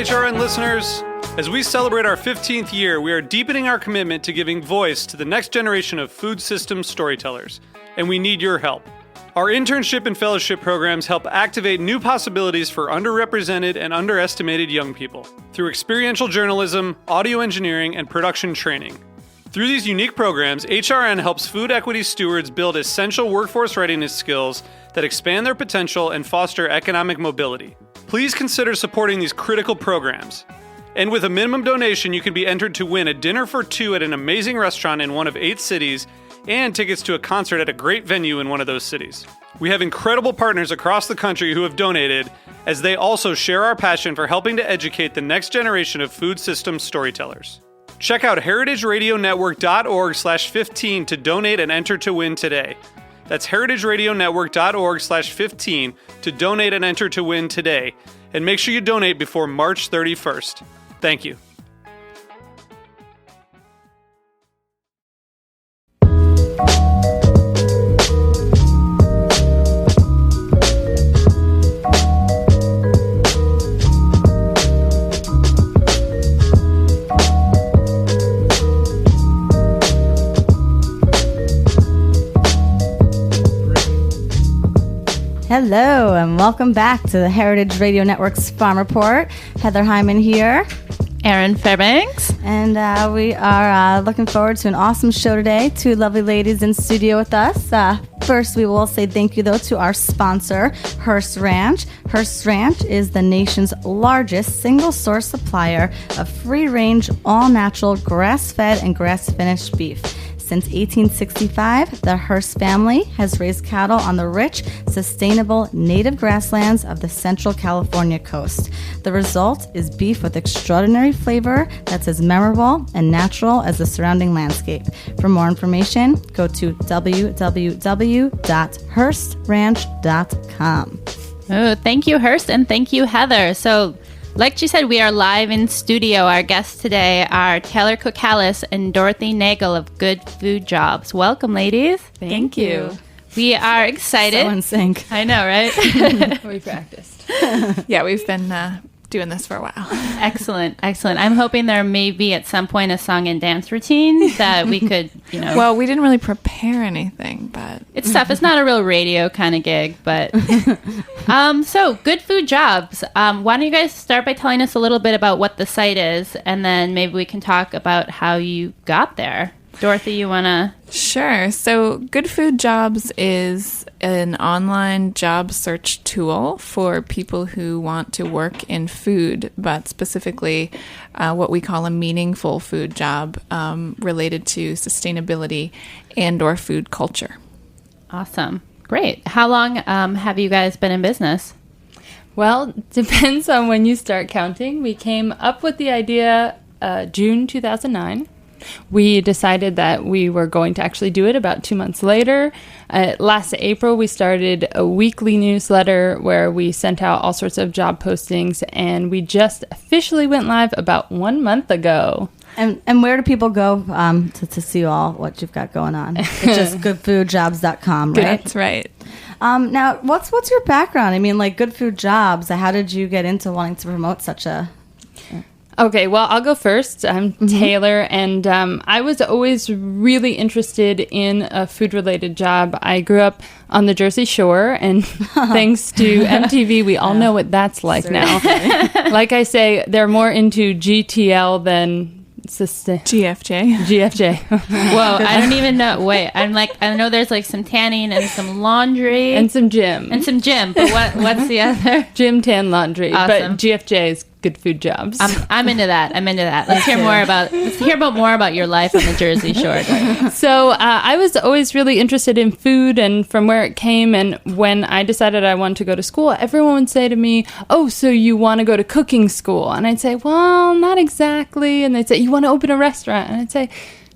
HRN listeners. As we celebrate our 15th year, we are deepening our commitment to giving voice to the next generation of food systems storytellers, and we need your help. Our internship and fellowship programs help activate new possibilities for underrepresented and underestimated young people through experiential journalism, audio engineering, and production training. Through these unique programs, HRN helps food equity stewards build essential workforce readiness skills that expand their potential and foster economic mobility. Please consider supporting these critical programs. And with a minimum donation, you can be entered to win a dinner for two at an amazing restaurant in one of 8 cities and tickets to a concert at a great venue in one of those cities. We have incredible partners across the country who have donated, as they also share our passion for helping to educate the next generation of food systems storytellers. Check out heritageradionetwork.org/15 to donate and enter to win today. That's heritageradionetwork.org/15 to donate and enter to win today. And make sure you donate before March 31st. Thank you. Hello, and welcome back to the Heritage Radio Network's Farm Report. Heather Hyman here. Erin Fairbanks. And we are looking forward to an awesome show today. 2 lovely ladies in studio with us. First, we will say thank you, though, to our sponsor, Hearst Ranch. Hearst Ranch is the nation's largest single-source supplier of free-range, all-natural, grass-fed and grass-finished beef. Since 1865, the Hearst family has raised cattle on the rich, sustainable native grasslands of the Central California coast. The result is beef with extraordinary flavor that's as memorable and natural as the surrounding landscape. For more information, go to www.hearstranch.com. Oh, thank you, Hearst, and thank you, Heather. So, like she said, we are live in studio. Our guests today are Taylor Cook-Hallis and Dorothy Nagel of Good Food Jobs. Welcome, ladies. Thank you. We are excited. So in sync. I know, right? We practiced. Yeah, we've been doing this for a while. Excellent, excellent. I'm hoping there may be at some point a song and dance routine that we could, Well, we didn't really prepare anything, but it's tough. It's not a real radio kind of gig, but so Good Food Jobs. Why don't you guys start by telling us a little bit about what the site is, and then maybe we can talk about how you got there. Dorothy, you want to? Sure. So Good Food Jobs is an online job search tool for people who want to work in food, but specifically what we call a meaningful food job related to sustainability and or food culture. Awesome. Great. How long have you guys been in business? Well, depends on when you start counting. We came up with the idea June 2009. We decided that we were going to actually do it about 2 months later. Last April, we started a weekly newsletter where we sent out all sorts of job postings, and we just officially went live about 1 month ago. And where do people go to see all what you've got going on? It's just goodfoodjobs.com, right? That's right. Now, what's your background? I mean, like Good Food Jobs, how did you get into wanting to promote such a... Okay, well, I'll go first. I'm Taylor, and I was always really interested in a food-related job. I grew up on the Jersey Shore, and thanks to MTV, we all know what that's like now. Like I say, they're more into GTL than... GFJ. Whoa, I don't even know. Wait, I know there's like some tanning and some laundry. And some gym. But what's the other? Gym, tan, laundry. Awesome. But GFJ is Good Food Jobs. I'm into that. Let's hear more about your life on the Jersey Shore. So I was always really interested in food and from where it came. And when I decided I wanted to go to school, everyone would say to me, "Oh, so you want to go to cooking school?" And I'd say, "Well, not exactly." And they'd say, "You want to open a restaurant?" And I'd say,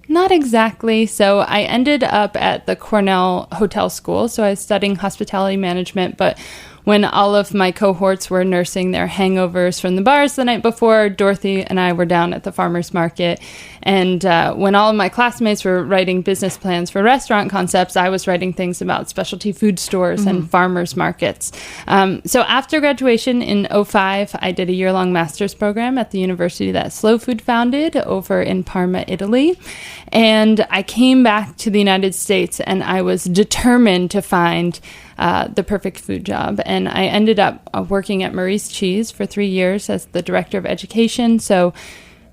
"Not exactly." So I ended up at the Cornell Hotel School. So I was studying hospitality management, but when all of my cohorts were nursing their hangovers from the bars the night before, Dorothy and I were down at the farmer's market. And when all of my classmates were writing business plans for restaurant concepts, I was writing things about specialty food stores and farmers markets. So after graduation in 2005, I did a year-long master's program at the university that Slow Food founded over in Parma, Italy. And I came back to the United States, and I was determined to find the perfect food job. And I ended up working at Murray's Cheese for 3 years as the director of education. So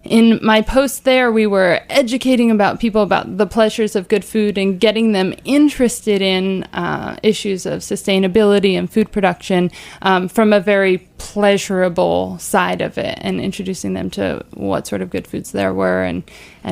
in my post there, we were educating about people about the pleasures of good food and getting them interested in issues of sustainability and food production from a very pleasurable side of it, and introducing them to what sort of good foods there were and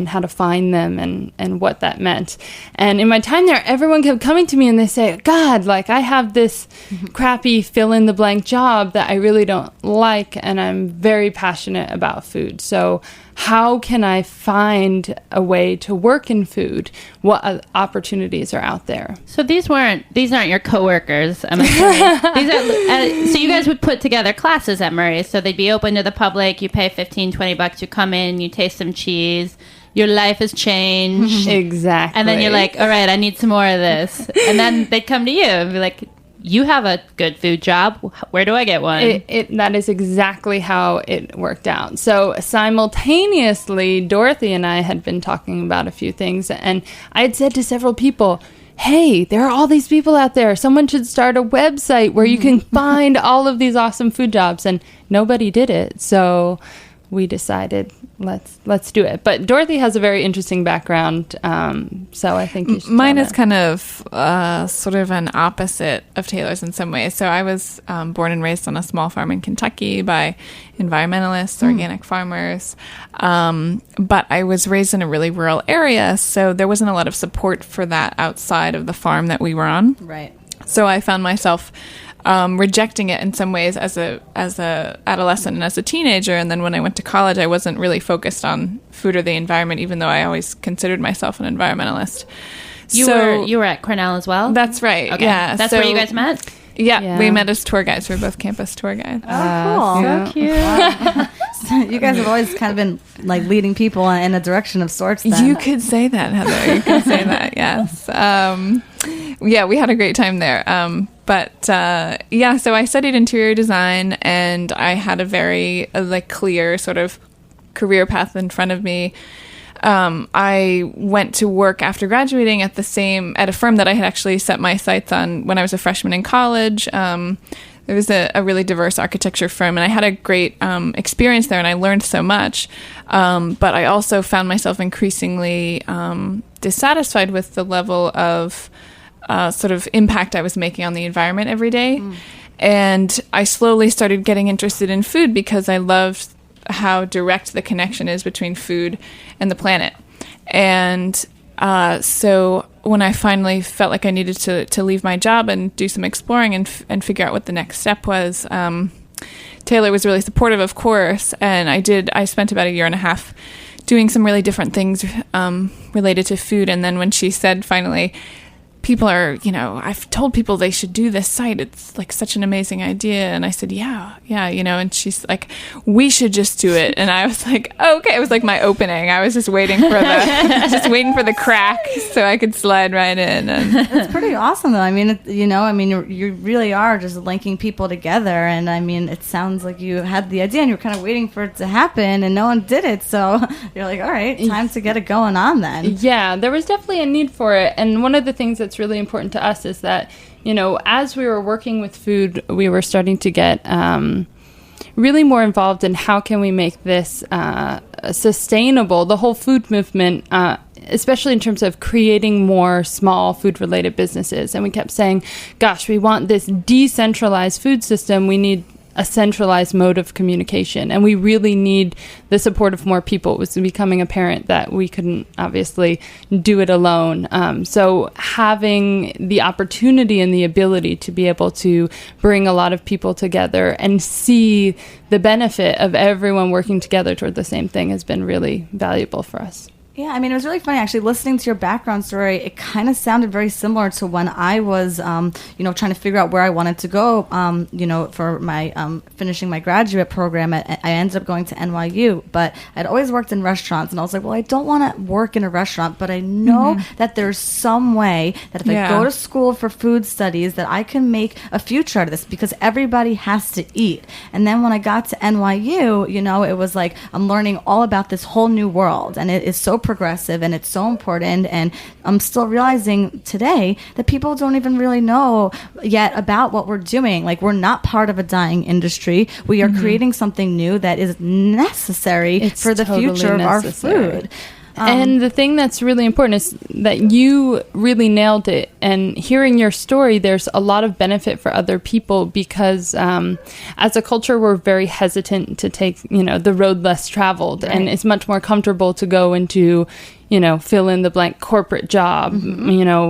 how to find them and what that meant. And in my time there, everyone kept coming to me and they say, God, like I have this crappy fill-in-the-blank job that I really don't like, and I'm very passionate about food. So how can I find a way to work in food? What opportunities are out there? So these aren't your coworkers, I'm assuming. These are, so you guys would put together classes at Murray, so they'd be open to the public. You pay $15-20, you come in, you taste some cheese, your life has changed. Exactly. And then you're like, all right, I need some more of this. And then they'd come to you and be like, you have a good food job. Where do I get one? That is exactly how it worked out. So simultaneously, Dorothy and I had been talking about a few things, and I had said to several people, hey, there are all these people out there. Someone should start a website where you can find all of these awesome food jobs. And nobody did it. So we decided, let's do it. But Dorothy has a very interesting background, so I think you should. Mine is kind of sort of an opposite of Taylor's in some ways. So I was born and raised on a small farm in Kentucky by environmentalists, organic farmers, but I was raised in a really rural area, so there wasn't a lot of support for that outside of the farm that we were on. Right. So I found myself rejecting it in some ways as a adolescent and as a teenager. And then when I went to college, I wasn't really focused on food or the environment, even though I always considered myself an environmentalist. You were at Cornell as well? That's right. Okay. Yeah. That's where you guys met? Yeah, we met as tour guides. We were both campus tour guides. Oh, cool. So cute. So you guys have always kind of been like leading people in a direction of sorts then. You could say that, Heather. You could say that, yes. Yeah, we had a great time there. So I studied interior design, and I had a very clear sort of career path in front of me. I went to work after graduating at a firm that I had actually set my sights on when I was a freshman in college. There was a really diverse architecture firm, and I had a great experience there, and I learned so much. But I also found myself increasingly dissatisfied with the level of sort of impact I was making on the environment every day. And I slowly started getting interested in food because I loved how direct the connection is between food and the planet. And so when I finally felt like I needed to leave my job and do some exploring and figure out what the next step was, Taylor was really supportive, of course, and I spent about a year and a half doing some really different things related to food. And then when she said finally, people are, I've told people they should do this site. It's like such an amazing idea. And I said, yeah, and she's like, we should just do it. And I was like, oh, okay. It was like my opening. I was just waiting for the crack so I could slide right in. And it's pretty awesome though. I mean, you really are just linking people together. And I mean, it sounds like you had the idea and you were kind of waiting for it to happen and no one did it. So you're like, all right, time to get it going on then. Yeah, there was definitely a need for it. And one of the things that's really important to us is that, as we were working with food, we were starting to get really more involved in how can we make this sustainable, the whole food movement, especially in terms of creating more small food-related businesses. And we kept saying, gosh, we want this decentralized food system. We need a centralized mode of communication, and we really need the support of more people. It was becoming apparent that we couldn't obviously do it alone. So having the opportunity and the ability to be able to bring a lot of people together and see the benefit of everyone working together toward the same thing has been really valuable for us. Yeah, I mean, it was really funny actually listening to your background story. It kind of sounded very similar to when I was, trying to figure out where I wanted to go, for my finishing my graduate program. I ended up going to NYU, but I'd always worked in restaurants, and I was like, well, I don't want to work in a restaurant, but I know that there's some way that if I go to school for food studies, that I can make a future out of this, because everybody has to eat. And then when I got to NYU, it was like I'm learning all about this whole new world, and it is so progressive and it's so important. And I'm still realizing today that people don't even really know yet about what we're doing. Like, we're not part of a dying industry. We are creating something new that is necessary for the future of our food. And the thing that's really important is that you really nailed it. And hearing your story, there's a lot of benefit for other people, because as a culture, we're very hesitant to take, the road less traveled. Right. And it's much more comfortable to go into, fill in the blank corporate job,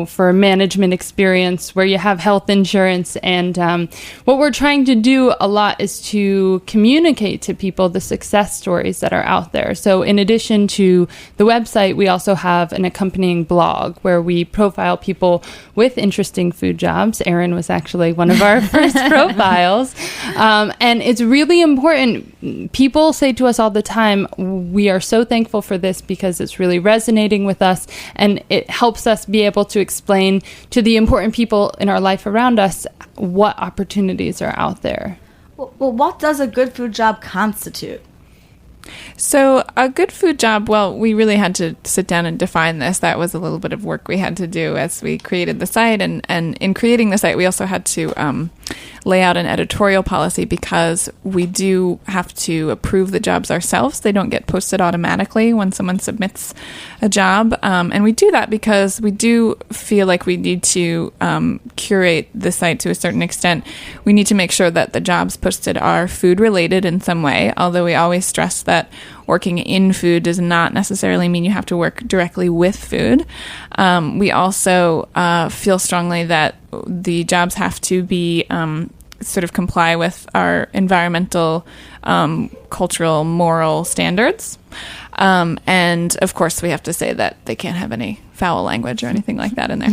for a management experience where you have health insurance. And what we're trying to do a lot is to communicate to people the success stories that are out there. So in addition to the website, we also have an accompanying blog where we profile people with interesting food jobs. Erin was actually one of our first profiles. And it's really important. People say to us all the time, we are so thankful for this because it's really resonating with us, and it helps us be able to explain to the important people in our life around us what opportunities are out there. Well, what does a good food job constitute? So a good food job, well, we really had to sit down and define this. That was a little bit of work we had to do as we created the site. And in creating the site, we also had to lay out an editorial policy, because we do have to approve the jobs ourselves. They don't get posted automatically when someone submits a job. And we do that because we do feel like we need to curate the site to a certain extent. We need to make sure that the jobs posted are food related in some way, although we always stress that working in food does not necessarily mean you have to work directly with food. We also feel strongly that the jobs have to be sort of comply with our environmental, cultural, moral standards. And of course, we have to say that they can't have any foul language or anything like that in there.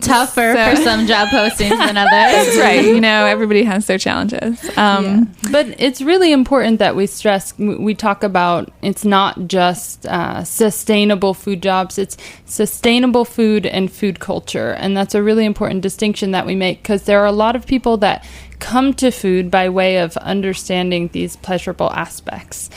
Tougher for some job postings than others. That's right. Everybody has their challenges. But it's really important that we stress, we talk about, it's not just sustainable food jobs, it's sustainable food and food culture. And that's a really important distinction that we make, because there are a lot of people that come to food by way of understanding these pleasurable aspects.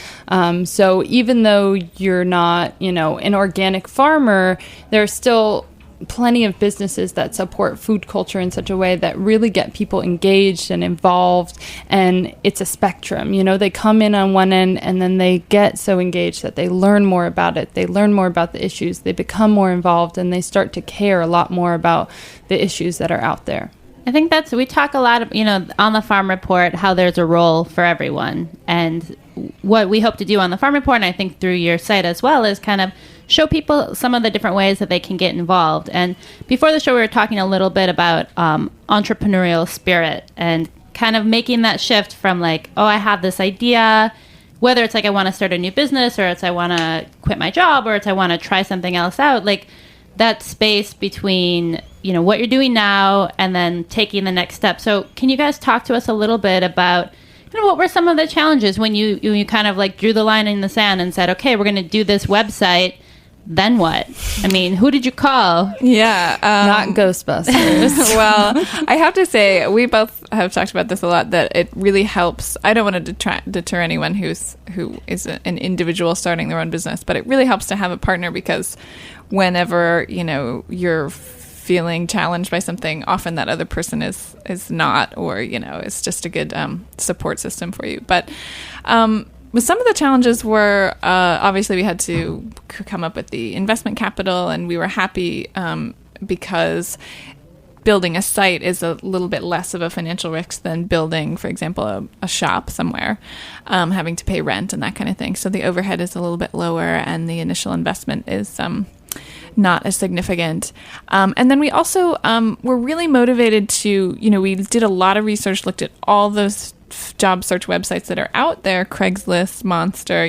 So even though you're not, an organic farmer, there are still plenty of businesses that support food culture in such a way that really get people engaged and involved. And it's a spectrum. They come in on one end and then they get so engaged that they learn more about it. They learn more about the issues. They become more involved, and they start to care a lot more about the issues that are out there. I think we talk a lot of, on the Farm Report, how there's a role for everyone. And what we hope to do on the Farm Report, and I think through your site as well, is kind of show people some of the different ways that they can get involved. And before the show, we were talking a little bit about entrepreneurial spirit and kind of making that shift from like, oh, I have this idea, whether it's like I want to start a new business, or it's I want to quit my job, or it's I want to try something else out. Like that space between what you're doing now and then taking the next step. So can you guys talk to us a little bit about what were some of the challenges when you kind of like drew the line in the sand and said, okay, we're going to do this website, then what? I mean, who did you call? Yeah. Not Ghostbusters. Well, I have to say, we both have talked about this a lot, that it really helps. I don't want to deter anyone who is an individual starting their own business, but it really helps to have a partner, because whenever, you're feeling challenged by something, often that other person is not, or, it's just a good support system for you. But some of the challenges were, obviously we had to come up with the investment capital, and we were happy because building a site is a little bit less of a financial risk than building, for example, a shop somewhere, having to pay rent and that kind of thing. So the overhead is a little bit lower, and the initial investment is not as significant. And then we also were really motivated to, we did a lot of research, looked at all those job search websites that are out there, Craigslist, Monster,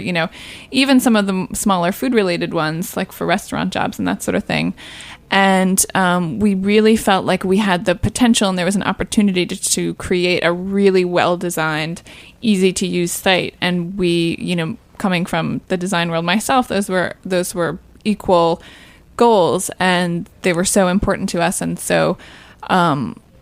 even some of the smaller food related ones like for restaurant jobs and that sort of thing. And we really felt like we had the potential and there was an opportunity to create a really well-designed, easy-to-use site. And we, coming from the design world myself, those were equal goals, and they were so important to us. And so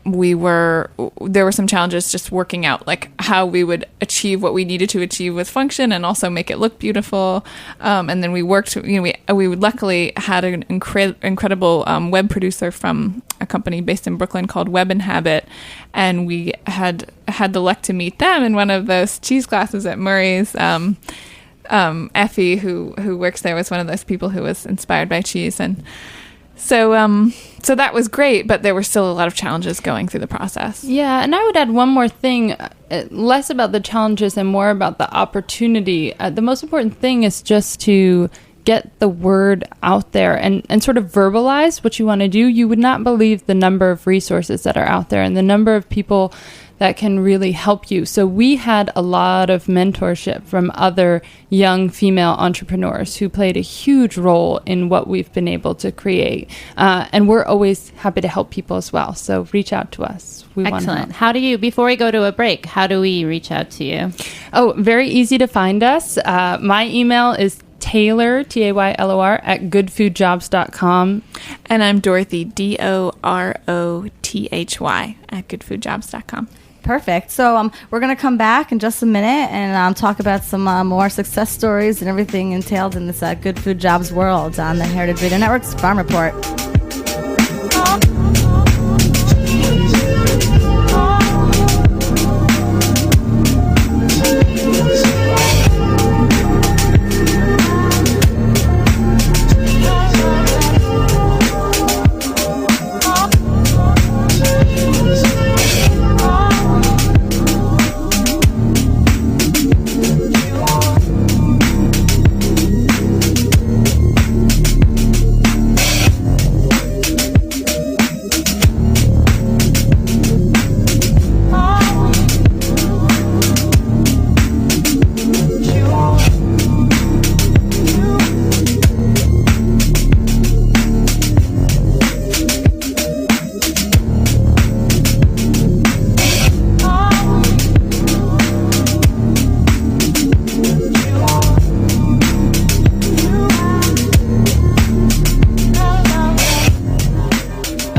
there were some challenges just working out like how we would achieve what we needed to achieve with function and also make it look beautiful. And then we worked, we luckily had an incredible web producer from a company based in Brooklyn called Web and Habit. And we had the luck to meet them in one of those cheese classes at Murray's. Effie, who works there, was one of those people who was inspired by cheese. And so that was great, but there were still a lot of challenges going through the process. Yeah, and I would add one more thing, less about the challenges and more about the opportunity. The most important thing is just to get the word out there and sort of verbalize what you want to do. You would not believe the number of resources that are out there and the number of people that can really help you. So we had a lot of mentorship from other young female entrepreneurs who played a huge role in what we've been able to create. And we're always happy to help people as well. So reach out to us. We want to Excellent. help. Before we go to a break, how do we reach out to you? Oh, very easy to find us. My email is Taylor, Taylor, at goodfoodjobs.com. And I'm Dorothy, Dorothy, at goodfoodjobs.com. Perfect. So we're going to come back in just a minute and talk about some more success stories and everything entailed in this Good Food Jobs world on the Heritage Radio Network's Farm Report.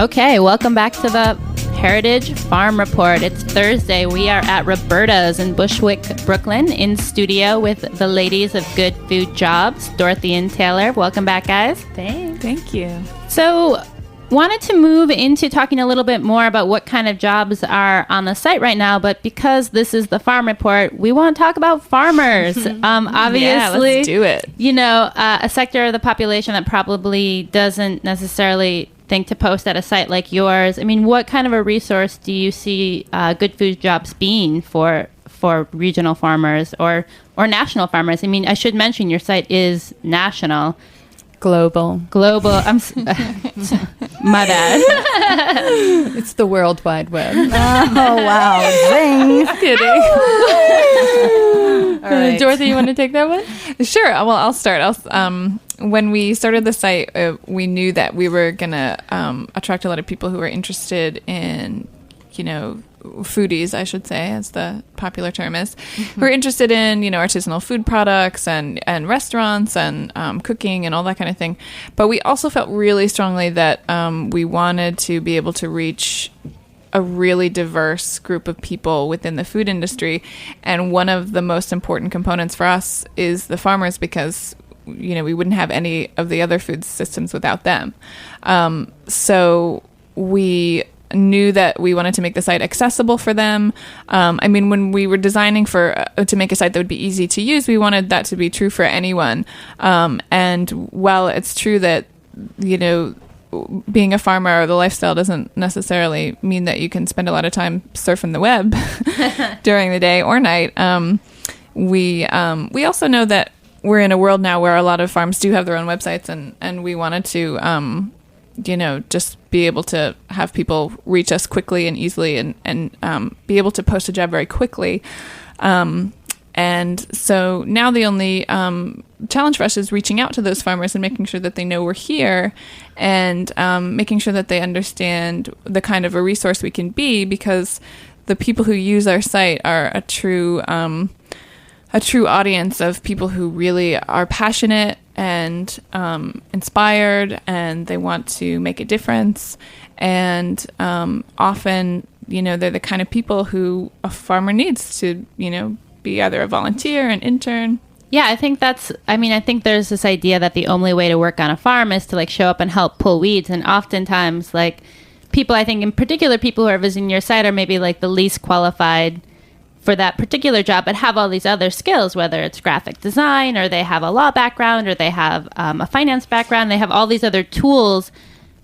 Okay, welcome back to the Heritage Farm Report. It's Thursday. We are at Roberta's in Bushwick, Brooklyn, in studio with the ladies of Good Food Jobs, Dorothy and Taylor. Welcome back, guys. Thanks. Thank you. So, wanted to move into talking a little bit more about what kind of jobs are on the site right now, but because this is the Farm Report, we want to talk about farmers. Obviously, yeah, let's do it. A sector of the population that probably doesn't necessarily think to post at a site like yours. I mean, what kind of a resource do you see Good Food Jobs being for regional farmers or national farmers? I mean, I should mention your site is national. Global. My bad. It's the World Wide Web. Oh, wow. Zing. Kidding. All right. Dorothy, you want to take that one? Sure. Well, I'll start. When we started the site, we knew that we were going to attract a lot of people who were interested in, foodies, I should say, as the popular term is, who are interested in, artisanal food products and restaurants and cooking and all that kind of thing. But we also felt really strongly that we wanted to be able to reach a really diverse group of people within the food industry. And one of the most important components for us is the farmers, because we wouldn't have any of the other food systems without them. So we knew that we wanted to make the site accessible for them. When we were designing to make a site that would be easy to use, we wanted that to be true for anyone. And while it's true that, being a farmer or the lifestyle doesn't necessarily mean that you can spend a lot of time surfing the web during the day or night, we also know that we're in a world now where a lot of farms do have their own websites, and we wanted to just be able to have people reach us quickly and easily and be able to post a job very quickly. And so now the only challenge for us is reaching out to those farmers and making sure that they know we're here, and making sure that they understand the kind of a resource we can be, because the people who use our site are a true audience of people who really are passionate and inspired, and they want to make a difference. And often, they're the kind of people who a farmer needs to, be either a volunteer, an intern. Yeah, I think there's this idea that the only way to work on a farm is to like show up and help pull weeds. And oftentimes, like, people, I think in particular, people who are visiting your site are maybe like the least qualified for that particular job, but have all these other skills, whether it's graphic design, or they have a law background, or they have a finance background. They have all these other tools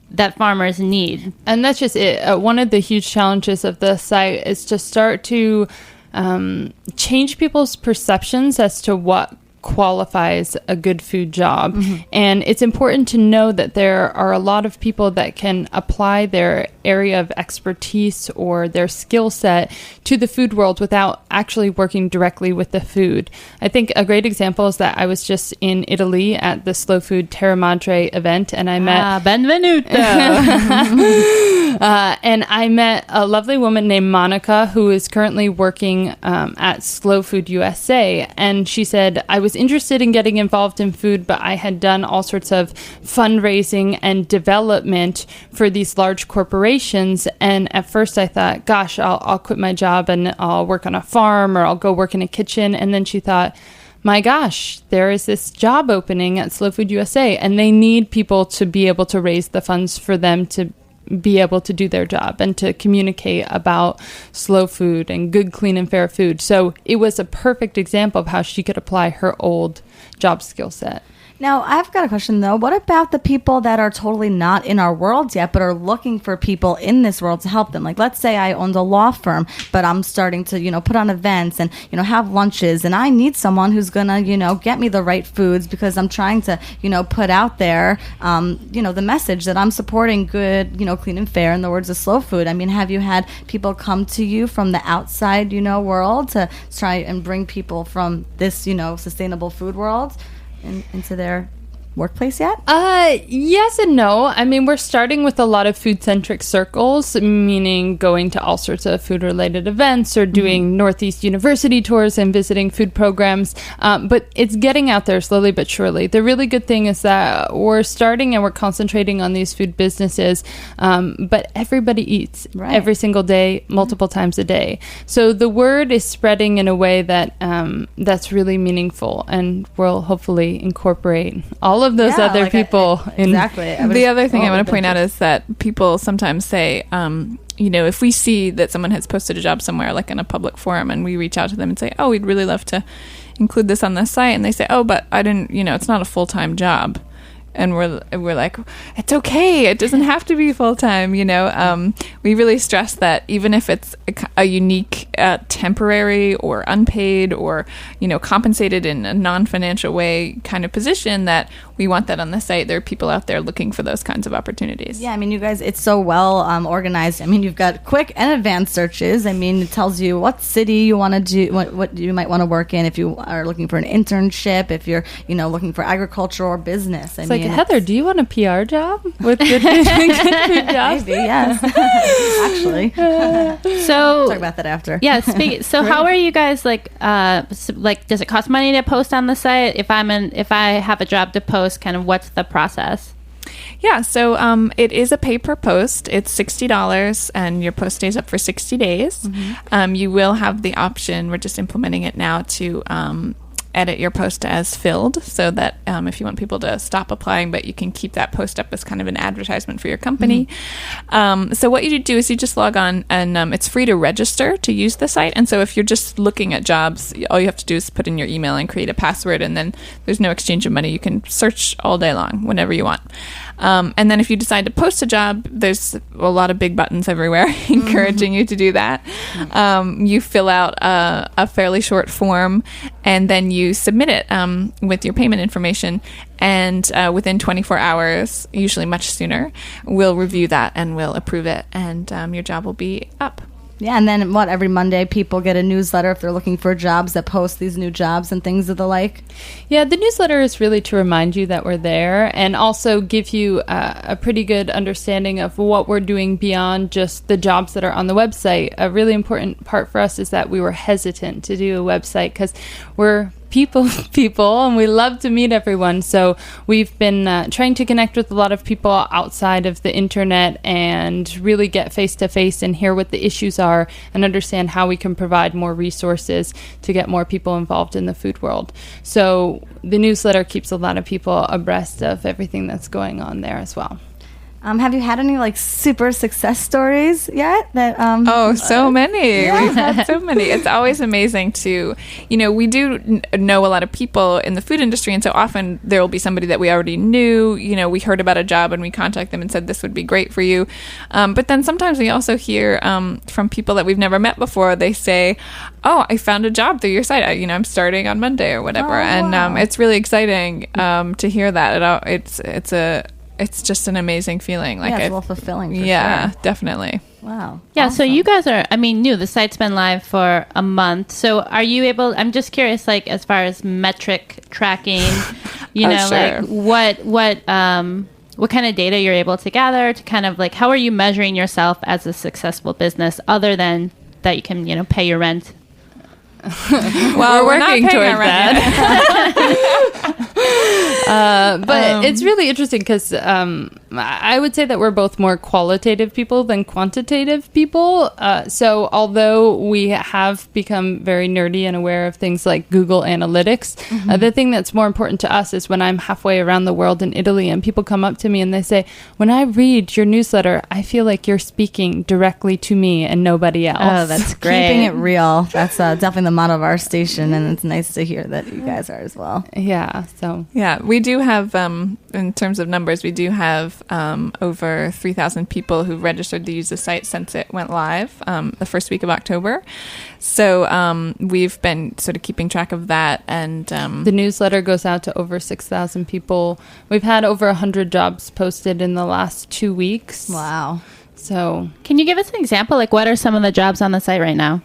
that farmers need. And that's just it. One of the huge challenges of the site is to start to change people's perceptions as to what qualifies a good food job. And it's important to know that there are a lot of people that can apply their area of expertise or their skill set to the food world without actually working directly with the food. I think a great example is that I was just in Italy at the Slow Food Terra Madre event, and I met Benvenuto. And I met a lovely woman named Monica, who is currently working at Slow Food USA. And she said, I was interested in getting involved in food, but I had done all sorts of fundraising and development for these large corporations. And at first I thought, gosh, I'll quit my job and I'll work on a farm, or I'll go work in a kitchen. And then she thought, my gosh, there is this job opening at Slow Food USA, and they need people to be able to raise the funds for them to be able to do their job and to communicate about slow food and good, clean, and fair food. So it was a perfect example of how she could apply her old job skill set. Now, I've got a question, though. What about the people that are totally not in our world yet, but are looking for people in this world to help them? Like, let's say I owned a law firm, but I'm starting to, put on events and, have lunches, and I need someone who's going to, get me the right foods, because I'm trying to, put out there, the message that I'm supporting good, clean and fair, in the words of Slow Food. I mean, have you had people come to you from the outside, world to try and bring people from this, sustainable food world into their workplace yet? Yes and no. I mean, we're starting with a lot of food-centric circles, meaning going to all sorts of food-related events or doing Northeast University tours and visiting food programs. But it's getting out there slowly but surely. The really good thing is that we're starting and we're concentrating on these food businesses, but everybody eats every single day, multiple times a day. So the word is spreading in a way that that's really meaningful, and we'll hopefully incorporate all of those other people. Exactly. The other thing I want to point out is that people sometimes say, if we see that someone has posted a job somewhere, like in a public forum, and we reach out to them and say, oh, we'd really love to include this on the site, and they say, oh, but I didn't, it's not a full-time job. And we're like, it's okay. It doesn't have to be full time. We really stress that even if it's a unique, temporary or unpaid or compensated in a non-financial way kind of position, that we want that on the site. There are people out there looking for those kinds of opportunities. Yeah, I mean, you guys, it's so well organized. I mean, you've got quick and advanced searches. I mean, it tells you what city you want to do, what you might want to work in, if you are looking for an internship, if you're looking for agriculture or business. I mean, Heather, do you want a PR job with good food jobs? Maybe, yes. Actually. So talk about that after. Yeah. So how are you guys like? Does it cost money to post on the site? If I have a job to post, kind of what's the process? Yeah, so it is a pay per post. It's $60, and your post stays up for 60 days. You will have the option, we're just implementing it now, to edit your post as filled, so that if you want people to stop applying, but you can keep that post up as kind of an advertisement for your company. So what you do is you just log on, and it's free to register to use the site. And so if you're just looking at jobs, all you have to do is put in your email and create a password, and then there's no exchange of money. You can search all day long whenever you want. And then if you decide to post a job, there's a lot of big buttons everywhere encouraging you to do that. You fill out a fairly short form, and then you submit it with your payment information. And within 24 hours, usually much sooner, we'll review that and we'll approve it, and your job will be up. Yeah, and then every Monday people get a newsletter if they're looking for jobs that post these new jobs and things of the like. Yeah, the newsletter is really to remind you that we're there and also give you a pretty good understanding of what we're doing beyond just the jobs that are on the website. A really important part for us is that we were hesitant to do a website because we're people and we love to meet everyone, so we've been trying to connect with a lot of people outside of the internet and really get face to face and hear what the issues are and understand how we can provide more resources to get more people involved in the food world. So the newsletter keeps a lot of people abreast of everything that's going on there as well. Have you had any super success stories yet? So many. Yeah. We've had so many. It's always amazing to, we do know a lot of people in the food industry, and so often there will be somebody that we already knew. We heard about a job and we contact them and said this would be great for you. But then sometimes we also hear from people that we've never met before. They say, "Oh, I found a job through your site. I'm starting on Monday or whatever," wow. It's really exciting to hear that. It's just an amazing feeling. It's a little fulfilling. For sure. Definitely. Wow. Yeah. Awesome. So you guys are, new. The site's been live for a month. So are you able? I'm just curious, as far as metric tracking, sure. what kind of data you're able to gather to kind of how are you measuring yourself as a successful business other than that you can pay your rent? Well, we're working towards that. But it's really interesting because I would say that we're both more qualitative people than quantitative people. So although we have become very nerdy and aware of things like Google Analytics, the thing that's more important to us is when I'm halfway around the world in Italy and people come up to me and they say, when I read your newsletter, I feel like you're speaking directly to me and nobody else. Oh, that's great. Keeping it real. That's definitely the motto of our station, and it's nice to hear that you guys are as well. Yeah. So yeah, we do have, in terms of numbers, we do have over 3,000 people who registered to use the site since it went live the first week of October. So we've been sort of keeping track of that, and the newsletter goes out to over 6,000 people. We've had over 100 jobs posted in the last 2 weeks. Wow. So can you give us an example? What are some of the jobs on the site right now?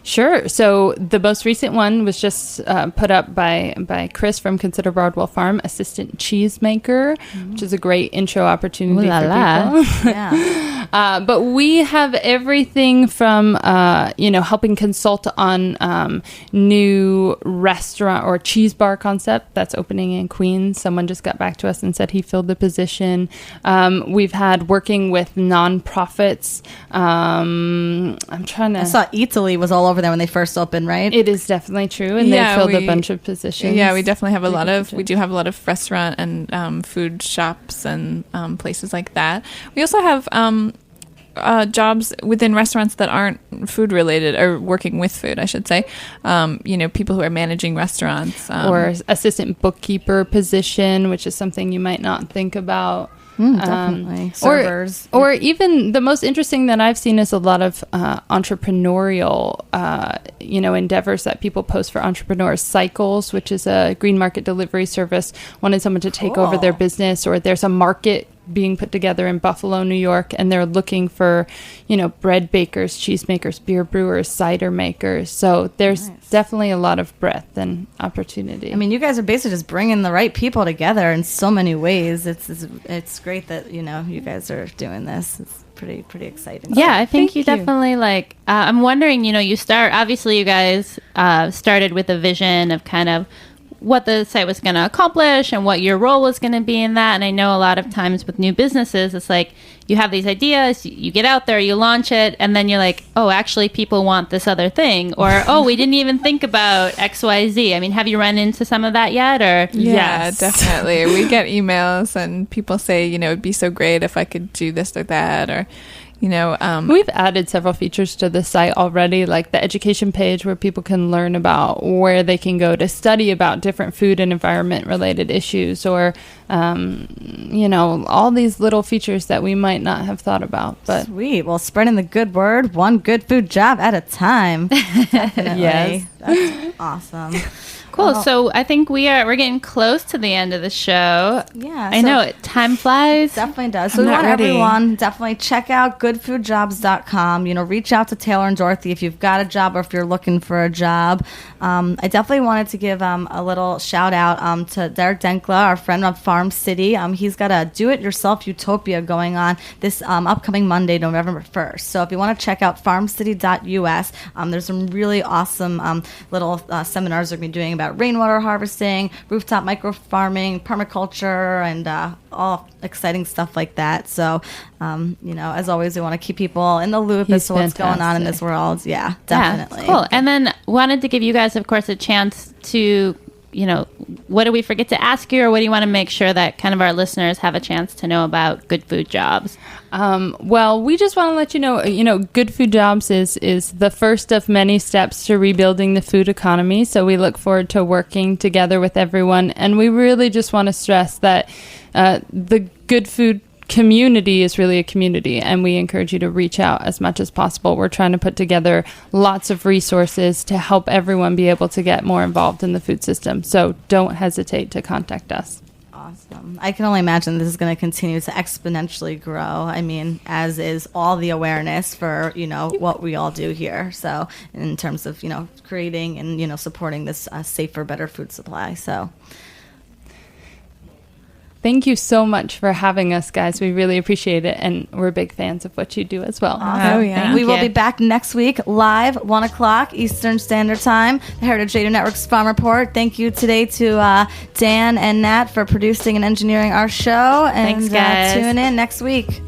Sure. So the most recent one was just put up by Chris from Consider Bardwell Farm, assistant cheesemaker, which is a great intro opportunity for people. Yeah. But we have everything from, helping consult on new restaurant or cheese bar concept that's opening in Queens. Someone just got back to us and said he filled the position. We've had working with nonprofits. I saw Italy was all over there when they first opened, right? It is definitely true, and they filled a bunch of positions. Yeah, we definitely have we do have a lot of restaurant and food shops and places like that. We also have jobs within restaurants that aren't food related, or working with food, I should say. People who are managing restaurants. Or assistant bookkeeper position, which is something you might not think about. Definitely. Servers. Or even the most interesting that I've seen is a lot of entrepreneurial, endeavors that people post for entrepreneurs. Cycles, which is a green market delivery service, wanted someone to take over their business, or there's a market being put together in Buffalo, New York, and they're looking for, bread bakers, cheese makers, beer brewers, cider makers. So there's definitely a lot of breadth and opportunity. I mean, you guys are basically just bringing the right people together in so many ways. It's great that, you guys are doing this. It's pretty exciting. Yeah, I think you definitely I'm wondering, you guys started with a vision of kind of what the site was going to accomplish and what your role was going to be in that. And I know a lot of times with new businesses, it's you have these ideas, you get out there, you launch it, and then you're like, oh, actually people want this other thing, or oh, we didn't even think about XYZ. I mean, have you run into some of that yet? Or Yeah, definitely. We get emails and people say, it'd be so great if I could do this or that, or We've added several features to the site already, like the education page where people can learn about where they can go to study about different food and environment related issues, or, all these little features that we might not have thought about. But Sweet. Well, spreading the good word, one good food job at a time. Definitely. Yes. That's awesome. Cool. Well, So I think we're getting close to the end of the show. Yeah, I so- know it. Time flies. Definitely does. So we not want ready. everyone definitely check out goodfoodjobs.com. Reach out to Taylor and Dorothy if you've got a job or if you're looking for a job. I definitely wanted to give a little shout out to Derek Denkla, our friend of Farm City. He's got a do-it-yourself utopia going on this upcoming Monday, November 1st. So if you want to check out farmcity.us, there's some really awesome little seminars they're going to be doing about rainwater harvesting, rooftop micro farming, permaculture, and all exciting stuff like that. So, as always, we want to keep people in the loop as He's to what's going on in fantastic. this world. Yeah, definitely. Yeah, cool. And then wanted to give you guys, of course, a chance to, what do we forget to ask you, or what do you want to make sure that kind of our listeners have a chance to know about Good Food Jobs? Well, we just want to let you know, Good Food Jobs is the first of many steps to rebuilding the food economy. So we look forward to working together with everyone. And we really just want to stress that the good food community is really a community, and we encourage you to reach out as much as possible. We're trying to put together lots of resources to help everyone be able to get more involved in the food system. So don't hesitate to contact us. Awesome. I can only imagine this is going to continue to exponentially grow. I mean, as is all the awareness for, what we all do here. So in terms of, creating and, supporting this safer, better food supply. So Thank you so much for having us, guys. We really appreciate it, and we're big fans of what you do as well. awesome. yeah. We will you. be back next week live, 1 o'clock Eastern Standard Time, the Heritage Radio Network's Farm Report. Thank you today to Dan and Nat for producing and engineering our show. And Thanks, guys. Tune in next week.